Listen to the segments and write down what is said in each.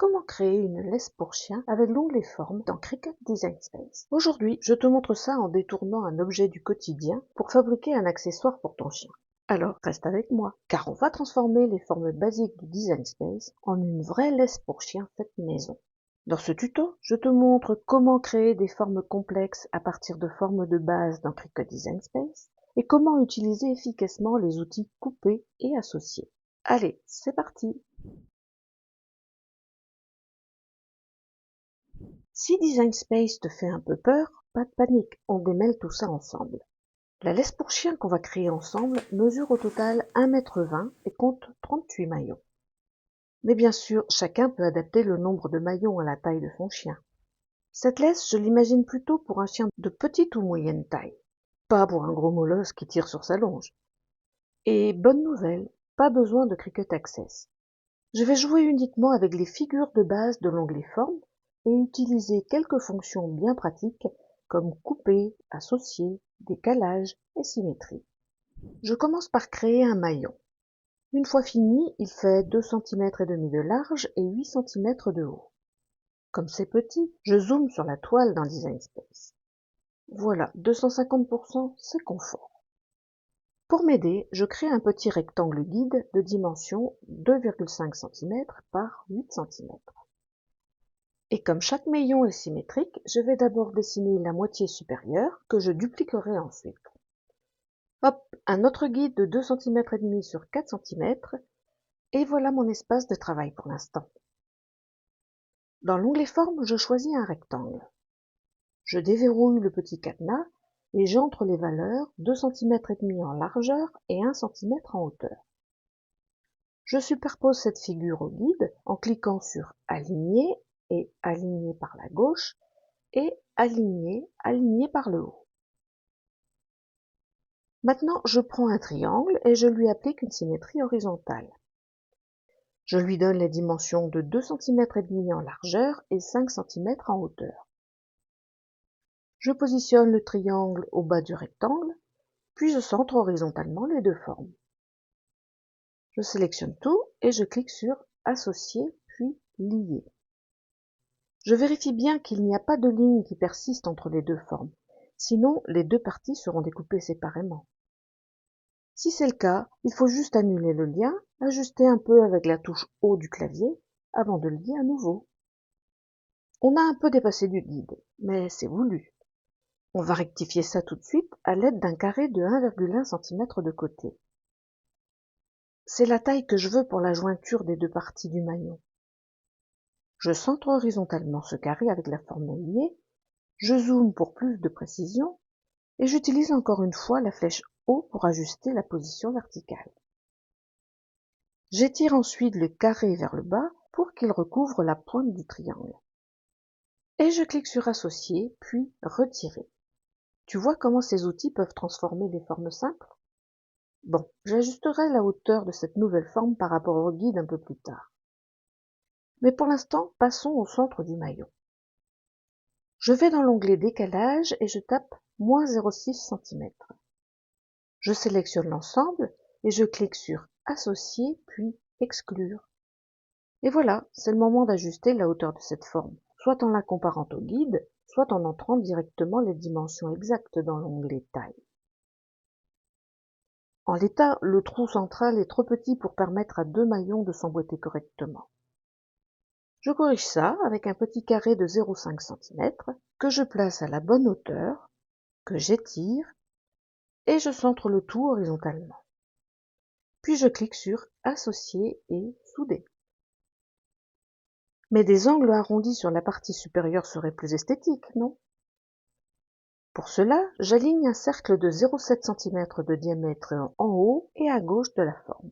Comment créer une laisse pour chien avec l'onglet forme dans Cricut Design Space. Aujourd'hui, je te montre ça en détournant un objet du quotidien pour fabriquer un accessoire pour ton chien. Alors, reste avec moi, car on va transformer les formes basiques du Design Space en une vraie laisse pour chien faite maison. Dans ce tuto, je te montre comment créer des formes complexes à partir de formes de base dans Cricut Design Space et comment utiliser efficacement les outils couper et associer. Allez, c'est parti! Si Design Space te fait un peu peur, pas de panique, on démêle tout ça ensemble. La laisse pour chien qu'on va créer ensemble mesure au total 1,20 m et compte 38 maillons. Mais bien sûr, chacun peut adapter le nombre de maillons à la taille de son chien. Cette laisse, je l'imagine plutôt pour un chien de petite ou moyenne taille, pas pour un gros molosse qui tire sur sa longe. Et bonne nouvelle, pas besoin de Cricut Access. Je vais jouer uniquement avec les figures de base de l'onglet Forme et utiliser quelques fonctions bien pratiques comme couper, associer, décalage et symétrie. Je commence par créer un maillon. Une fois fini, il fait 2,5 cm de large et 8 cm de haut. Comme c'est petit, je zoome sur la toile dans Design Space. Voilà, 250%, c'est confort. Pour m'aider, je crée un petit rectangle guide de dimension 2,5 cm par 8 cm. Et comme chaque maillon est symétrique, je vais d'abord dessiner la moitié supérieure que je dupliquerai ensuite. Hop, un autre guide de 2,5 cm sur 4 cm, et voilà mon espace de travail pour l'instant. Dans l'onglet Forme, je choisis un rectangle. Je déverrouille le petit cadenas et j'entre les valeurs 2,5 cm en largeur et 1 cm en hauteur. Je superpose cette figure au guide en cliquant sur Aligner et Aligner par la gauche et Aligner par le haut. Maintenant, je prends un triangle et je lui applique une symétrie horizontale. Je lui donne les dimensions de 2,5 cm en largeur et 5 cm en hauteur. Je positionne le triangle au bas du rectangle, puis je centre horizontalement les deux formes. Je sélectionne tout et je clique sur Associer puis Lier. Je vérifie bien qu'il n'y a pas de ligne qui persiste entre les deux formes, sinon les deux parties seront découpées séparément. Si c'est le cas, il faut juste annuler le lien, ajuster un peu avec la touche haut du clavier avant de le lier à nouveau. On a un peu dépassé du guide, mais c'est voulu. On va rectifier ça tout de suite à l'aide d'un carré de 1,1 cm de côté. C'est la taille que je veux pour la jointure des deux parties du maillon. Je centre horizontalement ce carré avec la forme liée, je zoome pour plus de précision, et j'utilise encore une fois la flèche haut pour ajuster la position verticale. J'étire ensuite le carré vers le bas pour qu'il recouvre la pointe du triangle. Et je clique sur Associer, puis Retirer. Tu vois comment ces outils peuvent transformer des formes simples? Bon, j'ajusterai la hauteur de cette nouvelle forme par rapport au guide un peu plus tard. Mais pour l'instant, passons au centre du maillon. Je vais dans l'onglet Décalage et je tape moins 0,6 cm. Je sélectionne l'ensemble et je clique sur Associer puis Exclure. Et voilà, c'est le moment d'ajuster la hauteur de cette forme, soit en la comparant au guide, soit en entrant directement les dimensions exactes dans l'onglet Taille. En l'état, le trou central est trop petit pour permettre à deux maillons de s'emboîter correctement. Je corrige ça avec un petit carré de 0,5 cm que je place à la bonne hauteur, que j'étire, et je centre le tout horizontalement. Puis je clique sur Associer et Souder. Mais des angles arrondis sur la partie supérieure seraient plus esthétiques, non? Pour cela, j'aligne un cercle de 0,7 cm de diamètre en haut et à gauche de la forme.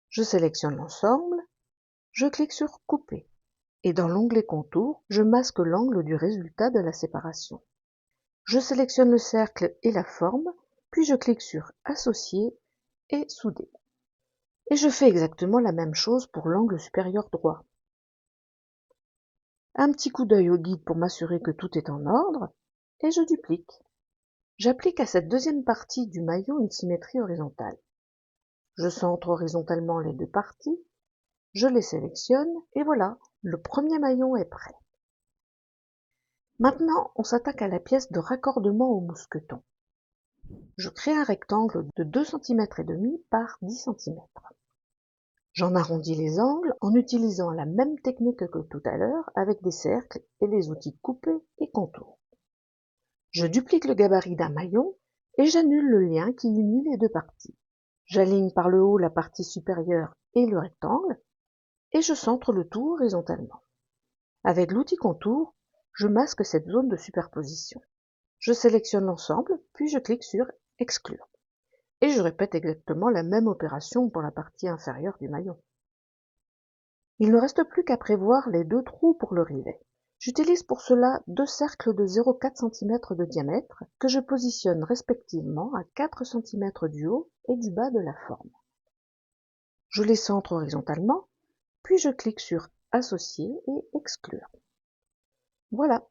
Je sélectionne l'ensemble, je clique sur Couper, et dans l'onglet Contour, je masque l'angle du résultat de la séparation. Je sélectionne le cercle et la forme, puis je clique sur Associer et Souder. Et je fais exactement la même chose pour l'angle supérieur droit. Un petit coup d'œil au guide pour m'assurer que tout est en ordre, et je duplique. J'applique à cette deuxième partie du maillot une symétrie horizontale. Je centre horizontalement les deux parties, Je les sélectionne et voilà, le premier maillon est prêt. Maintenant, on s'attaque à la pièce de raccordement au mousqueton. Je crée un rectangle de 2,5 cm par 10 cm. J'en arrondis les angles en utilisant la même technique que tout à l'heure avec des cercles et les outils coupé et contour. Je duplique le gabarit d'un maillon et j'annule le lien qui unit les deux parties. J'aligne par le haut la partie supérieure et le rectangle et je centre le tout horizontalement. Avec l'outil contour, je masque cette zone de superposition. Je sélectionne l'ensemble, puis je clique sur Exclure. Et je répète exactement la même opération pour la partie inférieure du maillon. Il ne reste plus qu'à prévoir les deux trous pour le rivet. J'utilise pour cela deux cercles de 0,4 cm de diamètre que je positionne respectivement à 4 cm du haut et du bas de la forme. Je les centre horizontalement, puis je clique sur Associer et Exclure. Voilà.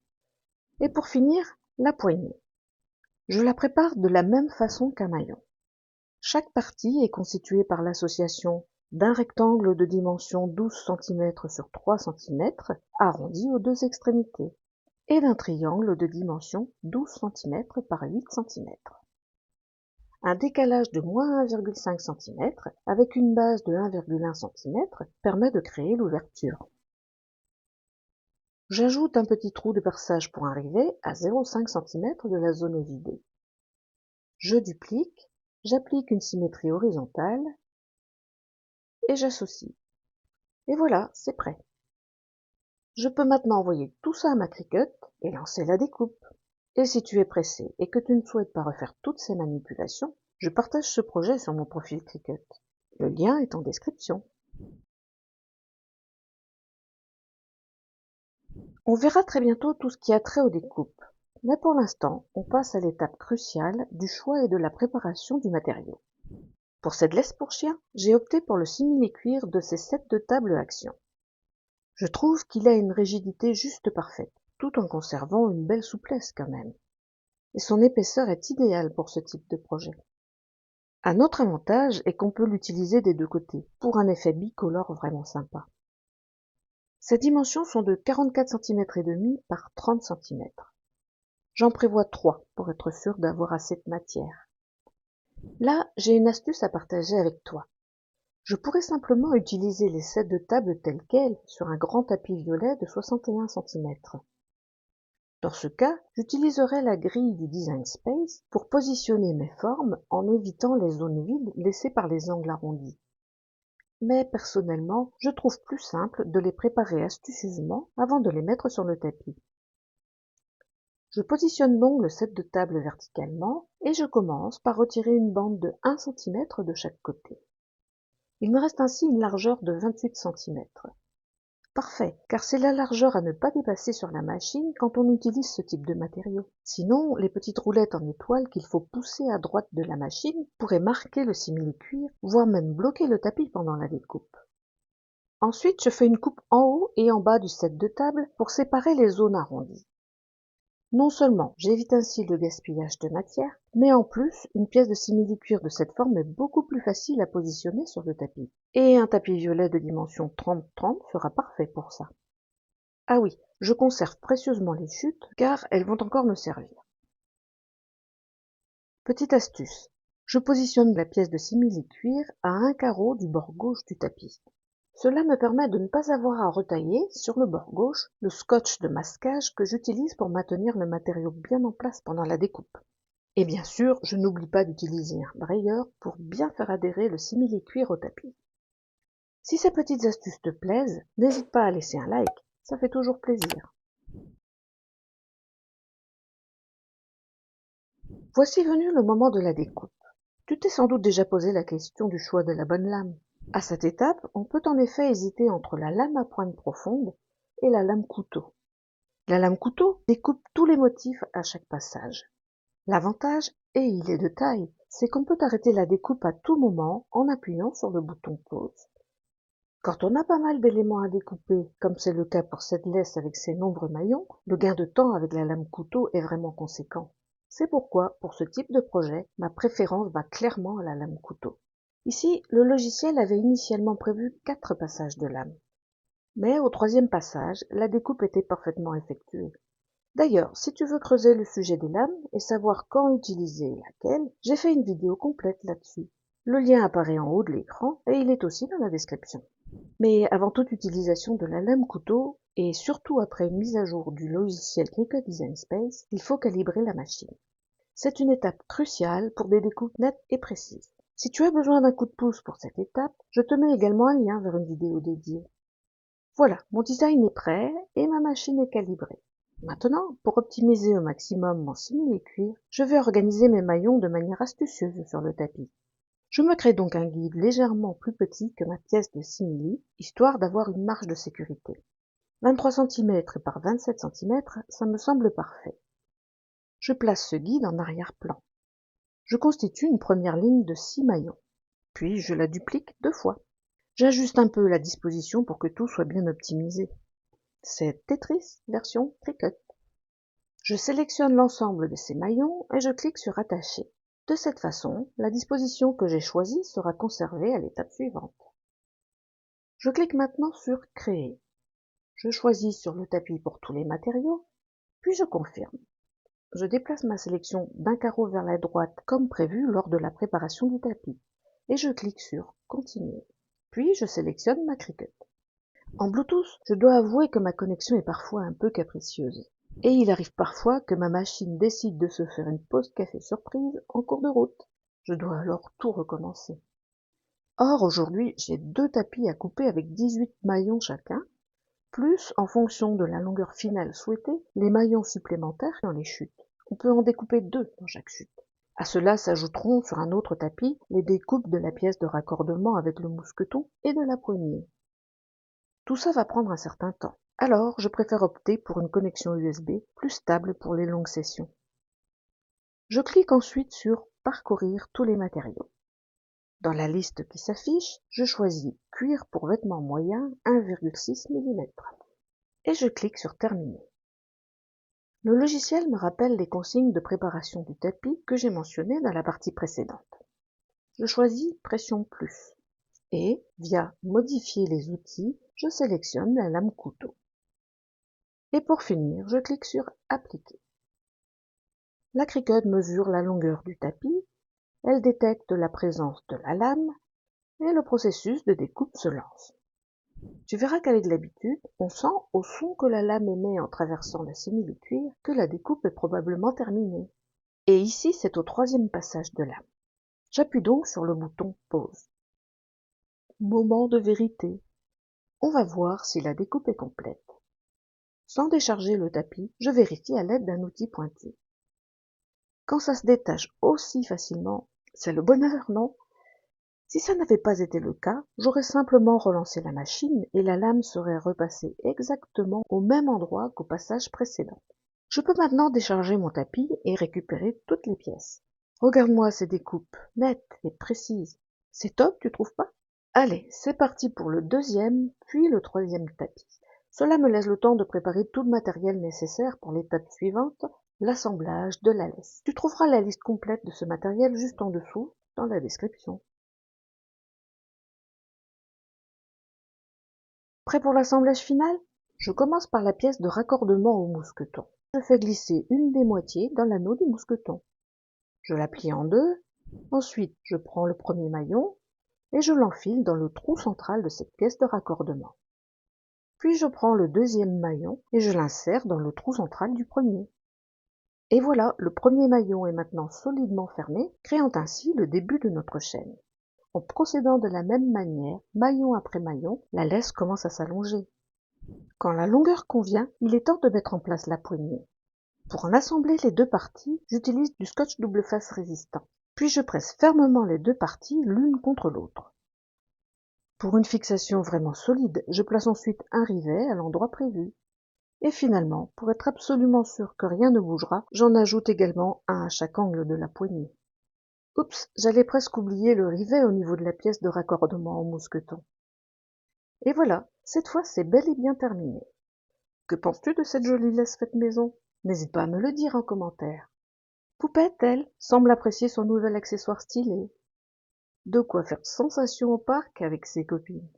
Et pour finir, la poignée. Je la prépare de la même façon qu'un maillon. Chaque partie est constituée par l'association d'un rectangle de dimension 12 cm sur 3 cm arrondi aux deux extrémités et d'un triangle de dimension 12 cm par 8 cm. Un décalage de moins 1,5 cm avec une base de 1,1 cm permet de créer l'ouverture. J'ajoute un petit trou de perçage pour un rivet à 0,5 cm de la zone vidée. Je duplique, j'applique une symétrie horizontale et j'associe. Et voilà, c'est prêt. Je peux maintenant envoyer tout ça à ma Cricut et lancer la découpe. Et si tu es pressé et que tu ne souhaites pas refaire toutes ces manipulations, je partage ce projet sur mon profil Cricut. Le lien est en description. On verra très bientôt tout ce qui a trait aux découpes. Mais pour l'instant, on passe à l'étape cruciale du choix et de la préparation du matériau. Pour cette laisse pour chien, j'ai opté pour le simili-cuir de ces sets de table action. Je trouve qu'il a une rigidité juste parfaite, tout en conservant une belle souplesse quand même. Et son épaisseur est idéale pour ce type de projet. Un autre avantage est qu'on peut l'utiliser des deux côtés, pour un effet bicolore vraiment sympa. Ses dimensions sont de 44,5 cm par 30 cm. J'en prévois 3 pour être sûr d'avoir assez de matière. Là, j'ai une astuce à partager avec toi. Je pourrais simplement utiliser les sets de table tels quels sur un grand tapis violet de 61 cm. Dans ce cas, j'utiliserai la grille du Design Space pour positionner mes formes en évitant les zones vides laissées par les angles arrondis. Mais personnellement, je trouve plus simple de les préparer astucieusement avant de les mettre sur le tapis. Je positionne donc le set de table verticalement et je commence par retirer une bande de 1 cm de chaque côté. Il me reste ainsi une largeur de 28 cm. Parfait, car c'est la largeur à ne pas dépasser sur la machine quand on utilise ce type de matériau. Sinon, les petites roulettes en étoile qu'il faut pousser à droite de la machine pourraient marquer le simili-cuir, voire même bloquer le tapis pendant la découpe. Ensuite, je fais une coupe en haut et en bas du set de table pour séparer les zones arrondies. Non seulement j'évite ainsi le gaspillage de matière, mais en plus, une pièce de simili-cuir de cette forme est beaucoup plus facile à positionner sur le tapis. Et un tapis violet de dimension 30-30 sera parfait pour ça. Ah oui, je conserve précieusement les chutes, car elles vont encore me servir. Petite astuce, je positionne la pièce de simili-cuir à un carreau du bord gauche du tapis. Cela me permet de ne pas avoir à retailler, sur le bord gauche, le scotch de masquage que j'utilise pour maintenir le matériau bien en place pendant la découpe. Et bien sûr, je n'oublie pas d'utiliser un brayeur pour bien faire adhérer le simili-cuir au tapis. Si ces petites astuces te plaisent, n'hésite pas à laisser un like, ça fait toujours plaisir. Voici venu le moment de la découpe. Tu t'es sans doute déjà posé la question du choix de la bonne lame. À cette étape, on peut en effet hésiter entre la lame à pointe profonde et la lame couteau. La lame couteau découpe tous les motifs à chaque passage. L'avantage, et il est de taille, c'est qu'on peut arrêter la découpe à tout moment en appuyant sur le bouton pause. Quand on a pas mal d'éléments à découper, comme c'est le cas pour cette laisse avec ses nombreux maillons, le gain de temps avec la lame couteau est vraiment conséquent. C'est pourquoi, pour ce type de projet, ma préférence va clairement à la lame couteau. Ici, le logiciel avait initialement prévu 4 passages de lame. Mais au 3e passage, la découpe était parfaitement effectuée. D'ailleurs, si tu veux creuser le sujet des lames et savoir quand utiliser laquelle, j'ai fait une vidéo complète là-dessus. Le lien apparaît en haut de l'écran et il est aussi dans la description. Mais avant toute utilisation de la lame couteau, et surtout après une mise à jour du logiciel Cricut Design Space, il faut calibrer la machine. C'est une étape cruciale pour des découpes nettes et précises. Si tu as besoin d'un coup de pouce pour cette étape, je te mets également un lien vers une vidéo dédiée. Voilà, mon design est prêt et ma machine est calibrée. Maintenant, pour optimiser au maximum mon simili-cuir, je vais organiser mes maillons de manière astucieuse sur le tapis. Je me crée donc un guide légèrement plus petit que ma pièce de simili, histoire d'avoir une marge de sécurité. 23 cm par 27 cm, ça me semble parfait. Je place ce guide en arrière-plan. Je constitue une première ligne de 6 maillons, puis je la duplique 2 fois. J'ajuste un peu la disposition pour que tout soit bien optimisé. C'est Tetris version Cricut. Je sélectionne l'ensemble de ces maillons et je clique sur Attacher. De cette façon, la disposition que j'ai choisie sera conservée à l'étape suivante. Je clique maintenant sur Créer. Je choisis sur le tapis pour tous les matériaux, puis je confirme. Je déplace ma sélection d'un carreau vers la droite comme prévu lors de la préparation du tapis, et je clique sur Continuer. Puis je sélectionne ma Cricut. En Bluetooth, je dois avouer que ma connexion est parfois un peu capricieuse. Et il arrive parfois que ma machine décide de se faire une pause café surprise en cours de route. Je dois alors tout recommencer. Or, aujourd'hui, j'ai 2 tapis à couper avec 18 maillons chacun, plus, en fonction de la longueur finale souhaitée, les maillons supplémentaires dans les chutes. On peut en découper 2 dans chaque chute. À cela s'ajouteront sur un autre tapis les découpes de la pièce de raccordement avec le mousqueton et de la poignée. Tout ça va prendre un certain temps. Alors, je préfère opter pour une connexion USB plus stable pour les longues sessions. Je clique ensuite sur Parcourir tous les matériaux. Dans la liste qui s'affiche, je choisis Cuir pour vêtements moyens 1,6 mm et je clique sur Terminer. Le logiciel me rappelle les consignes de préparation du tapis que j'ai mentionnées dans la partie précédente. Je choisis Pression plus et, via Modifier les outils, je sélectionne la lame couteau. Et pour finir, je clique sur Appliquer. La Cricut mesure la longueur du tapis, elle détecte la présence de la lame et le processus de découpe se lance. Tu verras qu'avec l'habitude, on sent au son que la lame émet en traversant la simili-cuir que la découpe est probablement terminée. Et ici, c'est au 3e passage de lame. J'appuie donc sur le bouton Pause. Moment de vérité. On va voir si la découpe est complète. Sans décharger le tapis, je vérifie à l'aide d'un outil pointu. Quand ça se détache aussi facilement, c'est le bonheur, non? Si ça n'avait pas été le cas, j'aurais simplement relancé la machine et la lame serait repassée exactement au même endroit qu'au passage précédent. Je peux maintenant décharger mon tapis et récupérer toutes les pièces. Regarde-moi ces découpes, nettes et précises. C'est top, tu trouves pas? Allez, c'est parti pour le 2e, puis le 3e tapis. Cela me laisse le temps de préparer tout le matériel nécessaire pour l'étape suivante, l'assemblage de la laisse. Tu trouveras la liste complète de ce matériel juste en dessous, dans la description. Prêt pour l'assemblage final? Je commence par la pièce de raccordement au mousqueton. Je fais glisser une des moitiés dans l'anneau du mousqueton. Je la plie en 2, ensuite je prends le premier maillon et je l'enfile dans le trou central de cette pièce de raccordement. Puis je prends le 2e maillon et je l'insère dans le trou central du premier. Et voilà, le premier maillon est maintenant solidement fermé, créant ainsi le début de notre chaîne. En procédant de la même manière, maillon après maillon, la laisse commence à s'allonger. Quand la longueur convient, il est temps de mettre en place la poignée. Pour en assembler les 2 parties, j'utilise du scotch double face résistant. Puis je presse fermement les 2 parties l'une contre l'autre. Pour une fixation vraiment solide, je place ensuite un rivet à l'endroit prévu. Et finalement, pour être absolument sûr que rien ne bougera, j'en ajoute également un à chaque angle de la poignée. Oups, j'allais presque oublier le rivet au niveau de la pièce de raccordement au mousqueton. Et voilà, cette fois c'est bel et bien terminé. Que penses-tu de cette jolie laisse faite maison? N'hésite pas à me le dire en commentaire. Poupette, elle, semble apprécier son nouvel accessoire stylé. De quoi faire sensation au parc avec ses copines.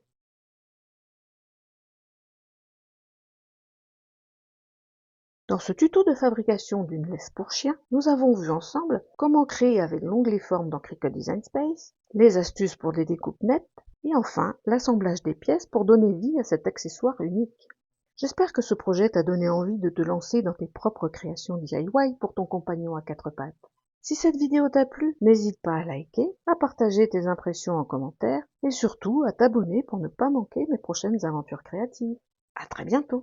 Dans ce tuto de fabrication d'une laisse pour chien, nous avons vu ensemble comment créer avec l'onglet forme dans Cricut Design Space, les astuces pour des découpes nettes, et enfin l'assemblage des pièces pour donner vie à cet accessoire unique. J'espère que ce projet t'a donné envie de te lancer dans tes propres créations DIY pour ton compagnon à quatre pattes. Si cette vidéo t'a plu, n'hésite pas à liker, à partager tes impressions en commentaire et surtout à t'abonner pour ne pas manquer mes prochaines aventures créatives. À très bientôt!